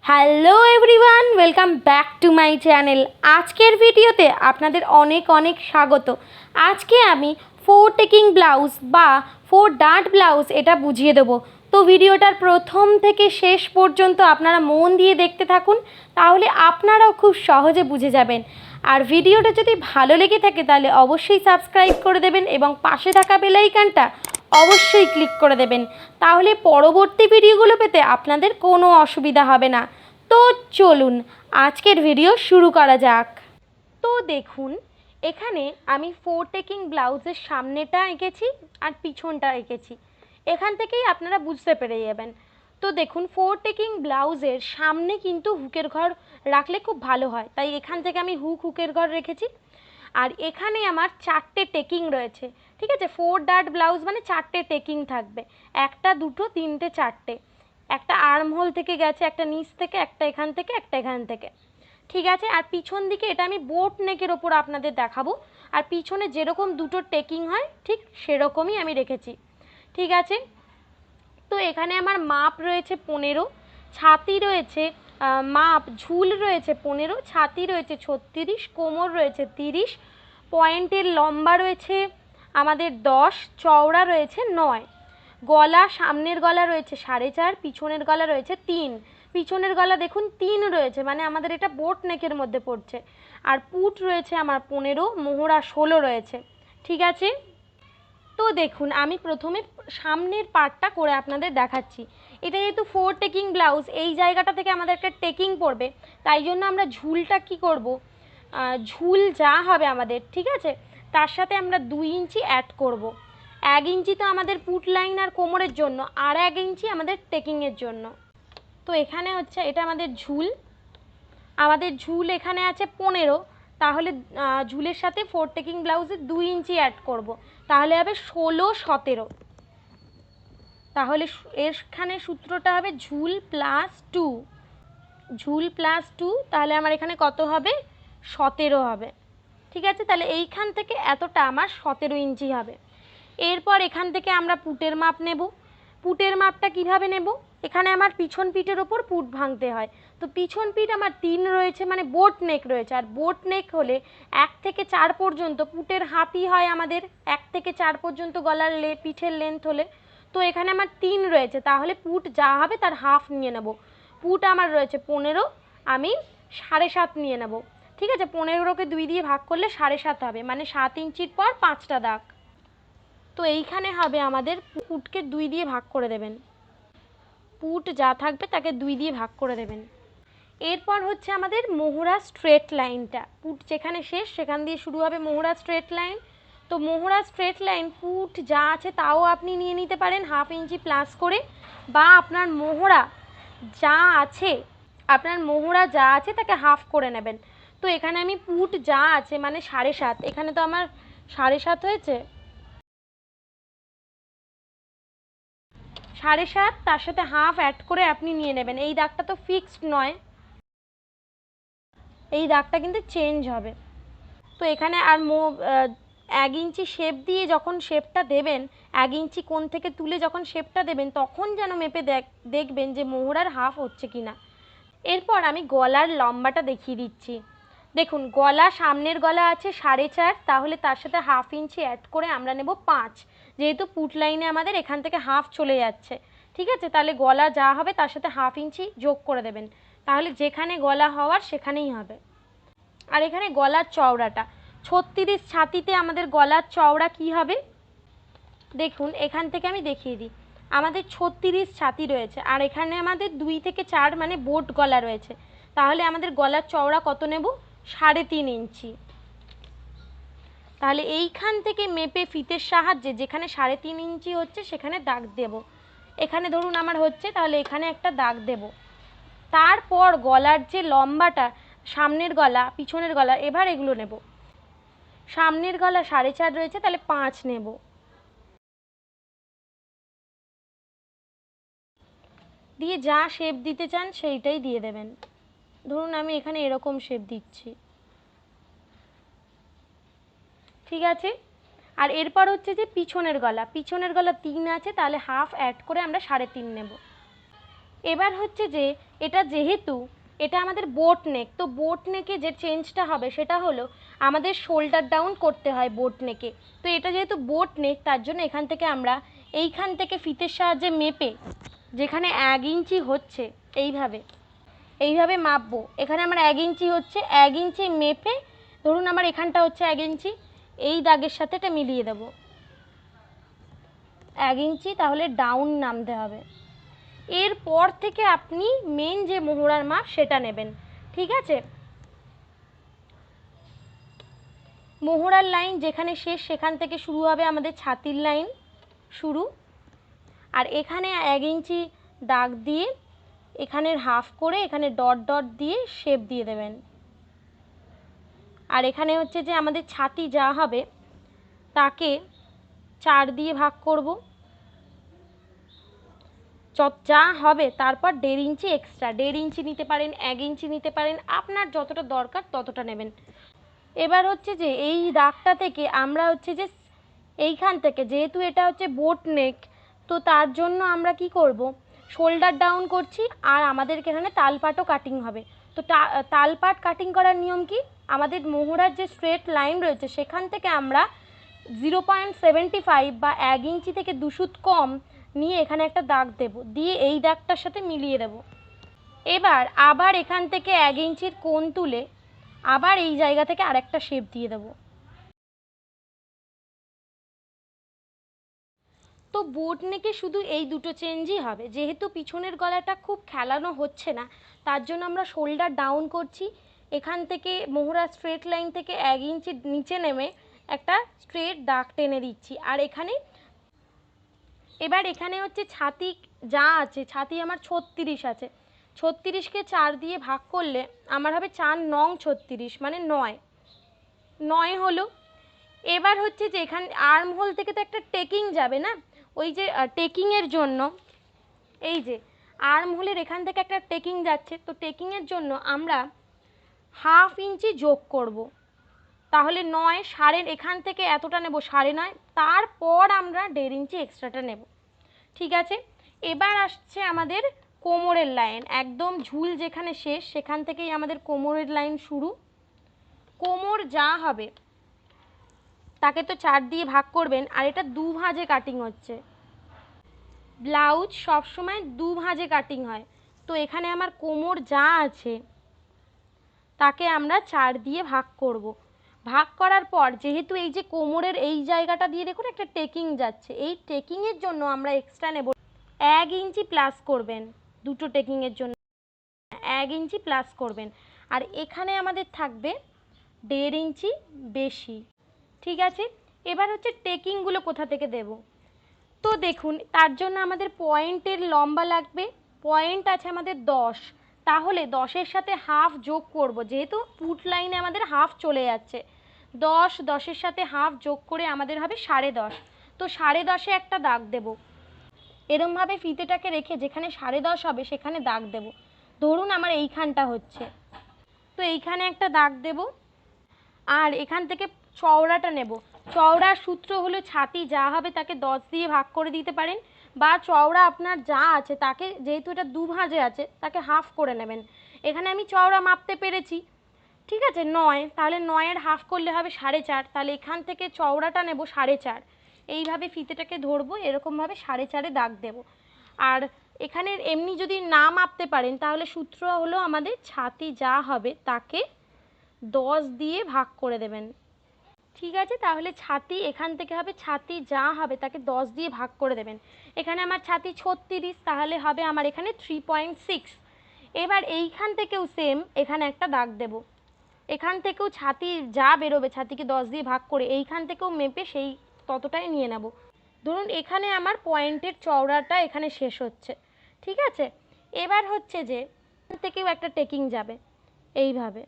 Hello everyone, welcome back to my channel. আজকের ভিডিওতে আপনাদের অনেক অনেক স্বাগত। আজকে আমি ফোর টেকিং ব্লাউজ বা ফোর ডার্ট ব্লাউজ এটা বুঝিয়ে দেবো। তো ভিডিওটার প্রথম থেকে শেষ পর্যন্ত আপনারা মন দিয়ে দেখতে থাকুন, তাহলে আপনারাও খুব সহজে বুঝে যাবেন। আর ভিডিওটা যদি ভালো লেগে থাকে তাহলে অবশ্যই সাবস্ক্রাইব করে দেবেন এবং পাশে থাকা বেল আইকনটা অবশ্যই ক্লিক করে দেবেন, তাহলে পরবর্তী ভিডিওগুলো পেতে আপনাদের কোনো অসুবিধা হবে না। তো চলুন আজকের ভিডিও শুরু করা যাক। তো দেখুন, এখানে আমি ফোর টেকিং ব্লাউজের সামনেটা এঁকেছি আর পিছনটা এঁকেছি। এখান থেকেই আপনারা বুঝতে পেরে যাবেন। তো দেখুন, ফোর টেকিং ব্লাউজের সামনে কিন্তু হুকের ঘর রাখলে খুব ভালো হয়, তাই এখান থেকে আমি হুকের ঘর রেখেছি। আর এখানে আমার চারটে টেকিং রয়েছে, ঠিক আছে। ফোর ডার্ট ব্লাউজ মানে চারটে টেকিং থাকবে, একটা দুটো তিনটে চারটে। একটা আর্ম হোল থেকে গেছে, একটা নিচ থেকে, একটা এখান থেকে, একটা এখান থেকে, ঠিক আছে। আর পিছন দিকে এটা আমি বোট নেকের ওপর আপনাদের দেখাবো, আর পিছনে যেরকম দুটো টেকিং হয় ঠিক সেরকমই আমি রেখেছি, ঠিক আছে। তো এখানে আমার মাপ রয়েছে 15, ছাতি রয়েছে মাপ ঝুল রয়েছে 15, ছাতি রয়েছে 36, কোমর রয়েছে 30, পয়েন্টের লম্বা রয়েছে আমাদের 10, চওড়া রয়েছে 9, গলা সামনের গলা রয়েছে 4.5, পিছনের গলা রয়েছে 3। পিছনের গলা দেখুন 3 রয়েছে, মানে আমাদের এটা বোট নেকের মধ্যে পড়ছে। আর পুট রয়েছে আমার 15, মোহরা 16 রয়েছে, ঠিক আছে। তো দেখুন, আমি প্রথমে সামনের পার্টটা করে আপনাদের দেখাচ্ছি। এটা যেহেতু ফোর টেকিং ব্লাউজ, এই জায়গাটা থেকে আমাদের একটা টেকিং পড়বে, তাই জন্য আমরা ঝুলটা কি করব, ঝুল যা হবে আমাদের, ঠিক আছে, তার সাথে আমরা 2 ইঞ্চি অ্যাড করব। 1 ইঞ্চি তো আমাদের পুট লাইন আর কোমরের জন্য, আর 1 ইঞ্চি আমাদের টেকিংয়ের জন্য। তো এখানে হচ্ছে এটা আমাদের ঝুল, এখানে আছে 15, তাহলে ঝুলের সাথে ফোর টেকিং ব্লাউজে 2 ইঞ্চি অ্যাড করব, তাহলে হবে 16, 17। তাহলে এখানে সূত্রটা হবে ঝুল প্লাস 2, তাহলে আমার এখানে কত হবে, 17 হবে, ঠিক আছে। তাহলে এইখান থেকে এতটা আমার 17 ইঞ্চি হবে। এরপর এখান থেকে আমরা পুটের মাপ নেব। পুটের মাপটা কিভাবে নেব, এখানে আমার পিছন পিঠের ওপর পুট ভাঙতে হয়। তো পিছন পিঠ আমার 3 রয়েছে, মানে বোট নেক রয়েছে, আর বোট নেক হলে 1 থেকে 4 পর্যন্ত পুটের হাফই হয় আমাদের, 1 থেকে 4 পর্যন্ত গলার পিঠের লেন্থ হলে। তো এখানে আমার 3 রয়েছে, তাহলে পুট যা হবে তার হাফ নিয়ে নেব। পুট আমার রয়েছে 15, আমি 7.5 নিয়ে নেব, ঠিক আছে। 15কে 2 দিয়ে ভাগ করলে 7.5 হবে, মানে 7 ইঞ্চির পর 5টা দাগ। তো এইখানে হবে আমাদের পুটকে 2 দিয়ে ভাগ করে দেবেন, পুট যা থাকবে তাকে 2 দিয়ে ভাগ করে দেবেন। এরপর হচ্ছে আমাদের মোহরা স্ট্রেট লাইনটা, পুট যেখানে শেষ সেখান দিয়ে শুরু হবে মোহরা স্ট্রেট লাইন। তো মোহরা স্ট্রেট লাইন পুট যা আছে তাও আপনি নিয়ে নিতে পারেন 1/2 ইঞ্চি প্লাস করে, বা আপনার মোহরা যা আছে তাকে হাফ করে নেবেন। তো এখানে আমি পুট যা আছে মানে 7.5, এখানে তো আমার 7.5 হয়েছে, 7.5, তার সাথে হাফ অ্যাড করে আপনি নিয়ে নেবেন। এই দাগটা তো ফিক্সড নয়, এই দাগটা কিন্তু চেঞ্জ হবে। তো এখানে আর 1 ইঞ্চি শেপ দিয়ে যখন শেপটা দেবেন, 1 ইঞ্চি কোণ থেকে তুলে যখন শেপটা দেবেন, তখন যেন মেপে দেখবেন যে মোহরার হাফ হচ্ছে কিনা। এরপর আমি গলার লম্বাটা দেখিয়ে দিচ্ছি। দেখুন, গলা সামনের গলা আছে 4.5, তাহলে তার সাথে 1/2 ইঞ্চি অ্যাড করে আমরা নেব 5, যেহেতু পুট লাইনে আমাদের এখান থেকে হাফ চলে যাচ্ছে, ঠিক আছে। তাহলে গলা যা হবে তার সাথে 1/2 ইঞ্চি যোগ করে দেবেন, তাহলে যেখানে গলা হওয়ার সেখানেই হবে। আর এখানে গলার চওড়াটা 36, ছাতিতে আমাদের গলার চওড়া কি হবে, দেখুন এখান থেকে আমি দেখিয়ে দিই। আমাদের 36 ছাতি রয়েছে, আর এখানে আমাদের 2 থেকে 4 মানে বোট গলা রয়েছে, তাহলে আমাদের গলার চওড়া কত নেব, 3.5 ইঞ্চি। তাহলে এইখান থেকে মেপে ফিতের সাহায্যে যেখানে 3.5 ইঞ্চি হচ্ছে সেখানে দাগ দেব। এখানে ধরুন আমার হচ্ছে, তাহলে এখানে একটা দাগ দেব। তারপর গলার যে লম্বাটা, সামনের গলা পিছনের গলা, এবার এগুলো নেব। সামনের গলা 4.5 রয়েছে, তাহলে 5 নেব। দিয়ে যা শেপ দিতে চান সেইটাই দিয়ে দেবেন। ধরুন আমি এখানে এরকম শেপ দিচ্ছি, ঠিক আছে। আর এরপর হচ্ছে যে পিছনের গলা 3 আছে, তাহলে হাফ অ্যাড করে আমরা 3.5 নেব। এবার হচ্ছে যে এটা যেহেতু এটা আমাদের বোট নেক, তো বোট নেকে যে চেঞ্জটা হবে সেটা হলো আমাদের শোল্ডার ডাউন করতে হয় বোট নেকে। তো এটা যেহেতু বোট নেক, তার জন্য এখান থেকে আমরা এইখান থেকে ফিতের সাহায্যে মেপে যেখানে 1 ইঞ্চি হচ্ছে এইভাবে এইভাবে মাপবো। এখানে আমার 1 ইঞ্চি হচ্ছে, 1 ইঞ্চি মেপে ধরুন আমার এখানটা হচ্ছে 1 ইঞ্চি, এই দাগের সাথে এটা মিলিয়ে দেবো 1 ইঞ্চি, তাহলে ডাউন নামতে হবে। এরপর থেকে আপনি মেন যে মোহরার মাপ সেটা নেবেন, ঠিক আছে। মোহরার লাইন যেখানে শেষ সেখান থেকে শুরু হবে আমাদের ছাতির লাইন শুরু, আর এখানে 1 ইঞ্চি দাগ দিয়ে এখানের হাফ করে এখানে ডট ডট দিয়ে শেপ দিয়ে দেবেন। আর এখানে হচ্ছে যে আমাদের ছাতি যা হবে তাকে 4 দিয়ে ভাগ করব, যা হবে তারপর 1.5 ইঞ্চি এক্সট্রা, 1.5 ইঞ্চি নিতে পারেন, 1 ইঞ্চি নিতে পারেন, আপনার যতটা দরকার ততটা নেবেন। এবার হচ্ছে যে এই দাগটা থেকে আমরা হচ্ছে যে এইখান থেকে, যেহেতু এটা হচ্ছে বোট নেক, তো তার জন্য আমরা কি করব, শোল্ডার ডাউন করছি আর আমাদেরকে এখানে তালপাটও কাটিং হবে। তো তালপাট কাটিং করার নিয়ম কি, আমাদের মোহরার যে স্ট্রেট লাইন রয়েছে সেখান থেকে আমরা 0.75 বা 1 ইঞ্চি থেকে 2 সুত কম নিয়ে এখানে একটা দাগ দেব, দিয়ে এই দাগটার সাথে মিলিয়ে দেব। এবার আবার এখান থেকে 1 ইঞ্চির কোণ তুলে আবার এই জায়গা থেকে আরেকটা শেপ দিয়ে দেব। তো বোট নেকে শুধু এই দুটো চেঞ্জই হবে, যেহেতু পিছনের গলাটা খুব খেলানো হচ্ছে না তার জন্য আমরা শোল্ডার ডাউন করছি, এখান থেকে মোহরা স্ট্রেট লাইন থেকে 1 ইঞ্চি নিচে নেমে একটা স্ট্রেট দাগ টেনে দিচ্ছি। আর এখানে এবার এখানে হচ্ছে ছাতি যা আছে, ছাতি আমার 36 আছে, 36কে 4 দিয়ে ভাগ করলে আমার হবে 4 নং 36 মানে 9 হলো। এবার হচ্ছে যে এখানে আর্ম হোল থেকে তো একটা টেকিং যাবে না, ওই যে টেকিংয়ের জন্য এই যে আর্ম হোলের এখান থেকে একটা টেকিং যাচ্ছে, তো টেকিংয়ের জন্য আমরা 1/2 ইঞ্চি যোগ করব, তাহলে 9 সাড়ে, এখান থেকে এতটা নেব 9.5, তারপর আমরা 1.5 ইঞ্চি এক্সট্রাটা নেব, ঠিক আছে। এবার আসছে আমাদের কোমরের লাইন, একদম ঝুল যেখানে শেষ সেখান থেকেই আমাদের কোমরের লাইন শুরু। কোমর যা হবে তাকে তো 4 দিয়ে ভাগ করবেন, আর এটা 2 ভাঁজে কাটিং হচ্ছে, ব্লাউজ সবসময় 2 ভাঁজে কাটিং হয়। তো এখানে আমার কোমর যা আছে তাকে আমরা 4 দিয়ে ভাগ করব। ভাগ করার পর যেহেতু এই যে কোমরের এই জায়গাটা দিয়ে দেখুন একটা টেকিং যাচ্ছে, এই টেকিংয়ের জন্য আমরা এক্সট্রা নেব 1 ইঞ্চি প্লাস করবেন, দুটো টেকিংয়ের জন্য 1 ইঞ্চি প্লাস করবেন, আর এখানে আমাদের থাকবে 1.5 ইঞ্চি বেশি, ঠিক আছে। এবার হচ্ছে টেকিংগুলো কোথা থেকে দেব, তো দেখুন তার জন্য আমাদের পয়েন্টের লম্বা লাগবে, পয়েন্ট আছে আমাদের 10, তাহলে 10-এর সাথে হাফ যোগ করব, যেহেতু পুট লাইনে আমাদের হাফ চলে যাচ্ছে, 10-10-এর সাথে হাফ যোগ করে আমাদের হবে 10.5, তো 10.5-এ একটা দাগ দেব, এরমভাবে ফিতেটাকে রেখে যেখানে 10.5 হবে সেখানে দাগ দেব। ধরুন আমার এইখানটা হচ্ছে, তো এইখানে একটা দাগ দেব, আর এখান থেকে চওড়াটা নেব, চওড়ার সূত্র হলো ছাতি যা হবে তাকে 10 দিয়ে ভাগ করে দিতে পারেন, বা চওড়া আপনার যা আছে তাকে, যেহেতু এটা 2 ভাঁজে আছে, তাকে হাফ করে নেবেন। এখানে আমি চওড়া মাপতে পেরেছি, ঠিক আছে 9, তাহলে 9-এর হাফ করলে হবে 4.5, তাহলে এখান থেকে চওড়াটা নেব 4.5, এইভাবে ফিতেটাকে ধরবো, এরকমভাবে 4.5-এ দাগ দেব। আর এখানে এমনি যদি না মাপতে পারেন তাহলে সূত্র হলো আমাদের ছাতি যা হবে তাকে 10 দিয়ে ভাগ করে দেবেন, ঠিক আছে। তাহলে ছাতি এখান থেকে হবে ছাতি যা হবে তাকে 10 দিয়ে ভাগ করে দেবেন। এখানে আমার ছাতি 36, তাহলে হবে আমার এখানে 3.6। এবার এইখান থেকেও সেম এখানে একটা দাগ দেব, এখান থেকেও ছাতি যা বেরোবে ছাতিকে 10 দিয়ে ভাগ করে এইখান থেকেও মেপে সেই ততটাই নিয়ে নেব। ধরুন এখানে আমার পয়েন্টের চওড়াটা এখানে শেষ হচ্ছে, ঠিক আছে। এবার হচ্ছে যে এখান থেকেও একটা টেকিং যাবে এইভাবে,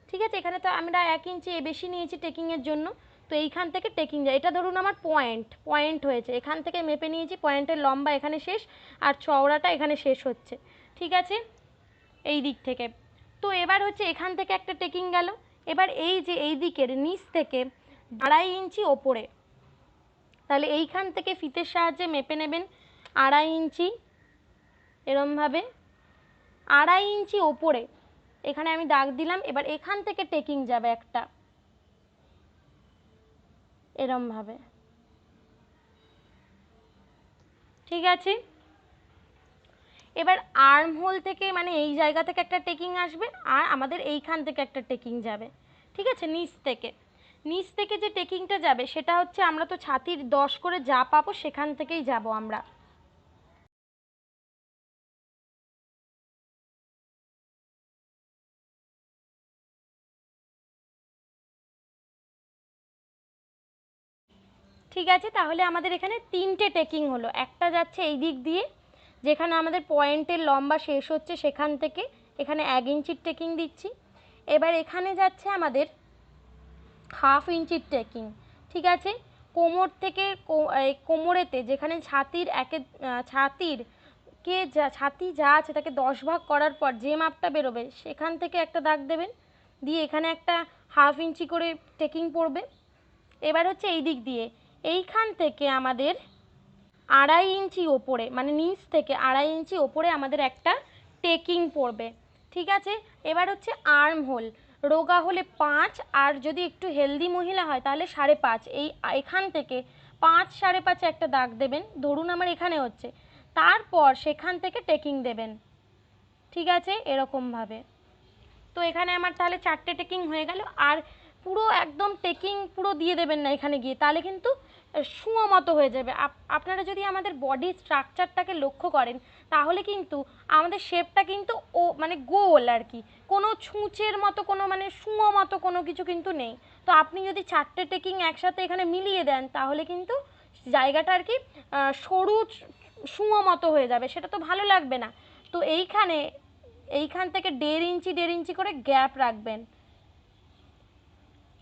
ঠিক আছে। এখানে তো আমরা 1 ইঞ্চি বেশি নিয়েছি টেকিংয়ের জন্য, তো এইখান থেকে টেকিং যায়, এটা ধরুন আমার পয়েন্ট হয়েছে, এখান থেকে মেপে নিয়েছি, পয়েন্টের লম্বা এখানে শেষ আর চওড়াটা এখানে শেষ হচ্ছে, ঠিক আছে, এই দিক থেকে। তো এবার হচ্ছে এখান থেকে একটা টেকিং গেল, এবার এই যে এই দিকের নিচ থেকে 2.5 ইঞ্চি ওপরে, তাহলে এইখান থেকে ফিতের সাহায্যে মেপে নেবেন 2.5 ইঞ্চি, এরমভাবে 2.5 ইঞ্চি ওপরে এখানে আমি দাগ দিলাম। এবার এখান থেকে টেকিং যাবে একটা, এরমভাবে, ঠিক আছে। এবার আর্ম হোল থেকে মানে এই জায়গা থেকে একটা টেকিং আসবে, আর আমাদের এইখান থেকে একটা টেকিং যাবে, ঠিক আছে। নিচ থেকে যে টেকিংটা যাবে সেটা হচ্ছে, আমরা তো ছাতির 10 করে যা পাবো সেখান থেকেই যাব আমরা। ঠিক আছে, তাহলে আমাদের এখানে 3টে টেকিং হলো। একটা যাচ্ছে এই দিক দিয়ে, যেখানে আমাদের পয়েন্টের লম্বা শেষ হচ্ছে সেখান থেকে, এখানে 1 ইঞ্চির টেকিং দিচ্ছি। এবার এখানে যাচ্ছে আমাদের 1/2 ইঞ্চির টেকিং, ঠিক আছে। কোমর থেকে কোমরেতে যেখানে ছাতি যা আছে তাকে 10 ভাগ করার পর যে মাপটা বেরোবে সেখান থেকে একটা দাগ দেবেন, দিয়ে এখানে একটা 1/2 ইঞ্চি করে টেকিং পড়বে। এবার হচ্ছে এই দিক দিয়ে এইখান থেকে আমাদের 2.5 ইঞ্চি ওপরে, মানে নিচ থেকে 2.5 ইঞ্চি ওপরে আমাদের একটা টেকিং পড়বে, ঠিক আছে। এবার হচ্ছে আর্ম হোল, রোগা হলে 5, আর যদি একটু হেলদি মহিলা হয় তাহলে 5.5। এখান থেকে 5, 5.5 একটা দাগ দেবেন, ধরুন আমার এখানে হচ্ছে, তারপর সেখান থেকে টেকিং দেবেন, ঠিক আছে, এরকমভাবে। তো এখানে আমার তাহলে 4টে টেকিং হয়ে গেল। আর পুরো একদম টেকিং পুরো দিয়ে দেবেন না এখানে গিয়ে, তাহলে কিন্তু শুঁয়ো মতো হয়ে যাবে। আপনারা যদি আমাদের বডি স্ট্রাকচারটাকে লক্ষ্য করেন তাহলে কিন্তু আমাদের শেপটা কিন্তু মানে গোল আর কি, কোনো ছুঁচের মতো কোনো মানে শুঁয়ো মতো কোনো কিছু কিন্তু নেই। তো আপনি যদি 4টে টেকিং একসাথে এখানে মিলিয়ে দেন তাহলে কিন্তু জায়গাটা আর কি সরু শুঁয়ো মতো হয়ে যাবে, সেটা তো ভালো লাগবে না। তো এইখান থেকে 1.5 ইঞ্চি করে গ্যাপ রাখবেন।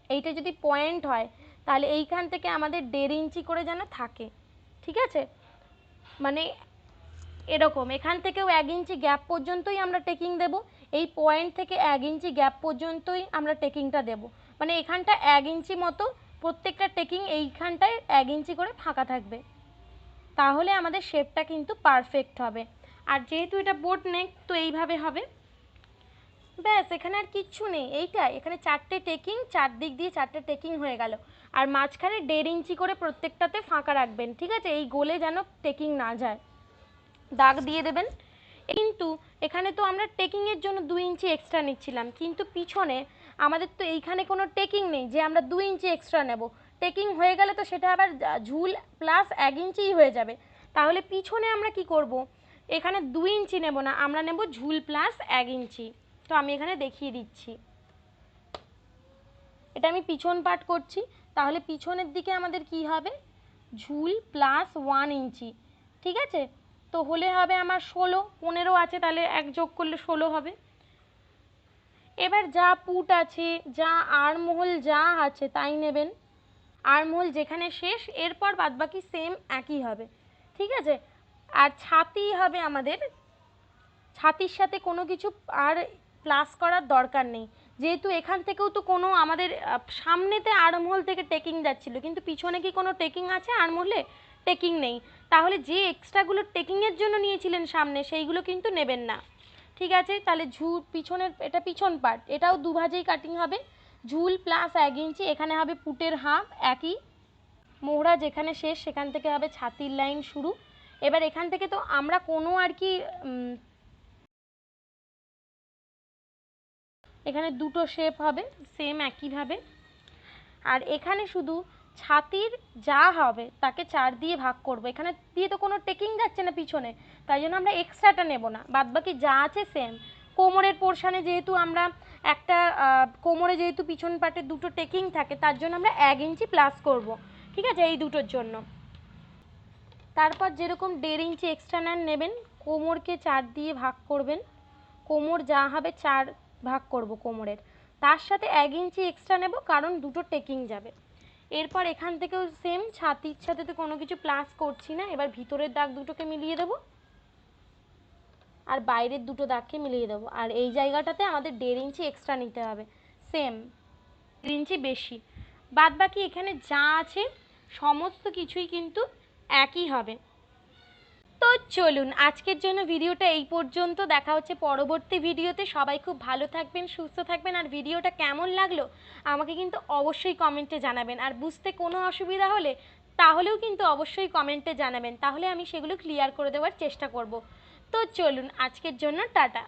এইটা যদি পয়েন্ট হয় তাহলে এইখান থেকে আমাদের 1.5 ইঞ্চি করে যেন থাকে, ঠিক আছে। মানে এরকম এখান থেকেও 1 ইঞ্চি গ্যাপ পর্যন্তই আমরা টেকিং দেব, এই পয়েন্ট থেকে 1 ইঞ্চি গ্যাপ পর্যন্তই আমরা টেকিংটা দেব। মানে এখানটা 1 ইঞ্চি মতো প্রত্যেকটা টেকিং এইখানটায় 1 ইঞ্চি করে ফাঁকা থাকবে, তাহলে আমাদের শেপটা কিন্তু পারফেক্ট হবে। আর যেহেতু এটা বোট নেক তো এইভাবে হবে, ব্যাস। এখানে আর কিচ্ছু নেই, এইটাই। এখানে 4টে টেকিং, 4 দিক দিয়ে 4টে টেকিং হয়ে গেল। আর মাঝখানে 1.5 ইঞ্চি করে প্রত্যেকটাতে ফাঁকা রাখবেন, ঠিক আছে, এই গোলে যেন টেকিং না যায়, দাগ দিয়ে দেবেন। কিন্তু এখানে তো আমরা টেকিংয়ের জন্য 2 ইঞ্চি এক্সট্রা নিচ্ছিলাম, কিন্তু পিছনে আমাদের তো এইখানে কোনো টেকিং নেই যে আমরা 2 ইঞ্চি এক্সট্রা নেব। টেকিং হয়ে গেলে তো সেটা আবার ঝুল প্লাস 1 ইঞ্চিই হয়ে যাবে। তাহলে পিছনে আমরা কি করব, এখানে 2 ইঞ্চি নেব না, আমরা নেব ঝুল প্লাস 1 ইঞ্চি। তো আমি এখানে দেখিয়ে দিচ্ছি, এটা আমি পিছন পার্ট করছি। তাহলে পিছনের দিকে আমাদের কি হবে, ঝুল প্লাস 1 ইঞ্চি, ঠিক আছে। তো হলে হবে আমার 16, 15 আছে তাহলে 1 যোগ করলে 16 হবে। এবার যা পুট আছে, যা আর্মহোল যা আছে তাই নেবেন। আর্মহোল যেখানে শেষ এরপর বাদবাকি সেম একই হবে, ঠিক আছে। আর ছাতি হবে আমাদের, ছাতির সাথে কোনো কিছু আর প্লাস করার দরকার নেই, যেহেতু এখান থেকেও তো কোনো আমাদের সামনেতে আর্মহোল থেকে টেকিং যাচ্ছিল, কিন্তু পিছনে কি কোনো টেকিং আছে আর্মহোলে, টেকিং নেই। তাহলে যে এক্সট্রাগুলো টেকিংয়ের জন্য নিয়েছিলেন সামনে সেইগুলো কিন্তু নেবেন না, ঠিক আছে। তাহলে পিছনের এটা পিছন পার্ট, এটাও দুভাজেই কাটিং হবে, ঝুল প্লাস 1 ইঞ্চি, এখানে হবে পুটের হাফ একই, মোহরা যেখানে শেষ সেখান থেকে হবে ছাতির লাইন শুরু। এবার এখান থেকে তো আমরা কোনো আর কি এখানে দুটো শেপ হবে সেম একইভাবে। আর এখানে শুধু ছাতির যা হবে তাকে 4 দিয়ে ভাগ করব, এখানে দিয়ে তো কোনো টেকিং যাচ্ছে না পিছনে, তাই জন্য আমরা এক্সট্রাটা নেব না, বাদবাকি যা আছে সেম। কোমরের পোর্শানে যেহেতু আমরা একটা কোমরে যেহেতু পিছন পাটে দুটো টেকিং থাকে তার জন্য আমরা 1 ইঞ্চি প্লাস করব, ঠিক আছে, এই দুটোর জন্য। তারপর যেরকম 1.5 ইঞ্চি এক্সট্রা নেবেন, কোমরকে 4 দিয়ে ভাগ করবেন, কোমর যা হবে 4 ভাগ করব কোমরের, তার সাথে 1 ইঞ্চি এক্সট্রা নেব কারণ দুটো টেকিং যাবে। এরপর এখান থেকেও সেম, ছাতির সাথে তো কোনো কিছু প্লাস করছি না, এবার ভিতরের দাগ দুটোকে মিলিয়ে দেবো আর বাইরের দুটো দাগকে মিলিয়ে দেবো। আর এই জায়গাটাতে আমাদের 1.5 ইঞ্চি এক্সট্রা নিতে হবে, সেম 1.5 ইঞ্চি বেশি। বাদ বাকি এখানে যা আছে সমস্ত কিছুই কিন্তু একই হবে। তো চলুন আজকের জন্য ভিডিওটা এই পর্যন্ত। দেখা হচ্ছে পরবর্তী ভিডিওতে। সবাই খুব ভালো থাকবেন, সুস্থ থাকবেন। আর ভিডিওটা কেমন লাগলো আমাকে কিন্তু অবশ্যই কমেন্টে জানাবেন। আর বুঝতে কোনো অসুবিধা হলে তাহলেও কিন্তু অবশ্যই কমেন্টে জানাবেন, তাহলে আমি সেগুলো ক্লিয়ার করে দেওয়ার চেষ্টা করব। তো চলুন আজকের জন্য টাটা।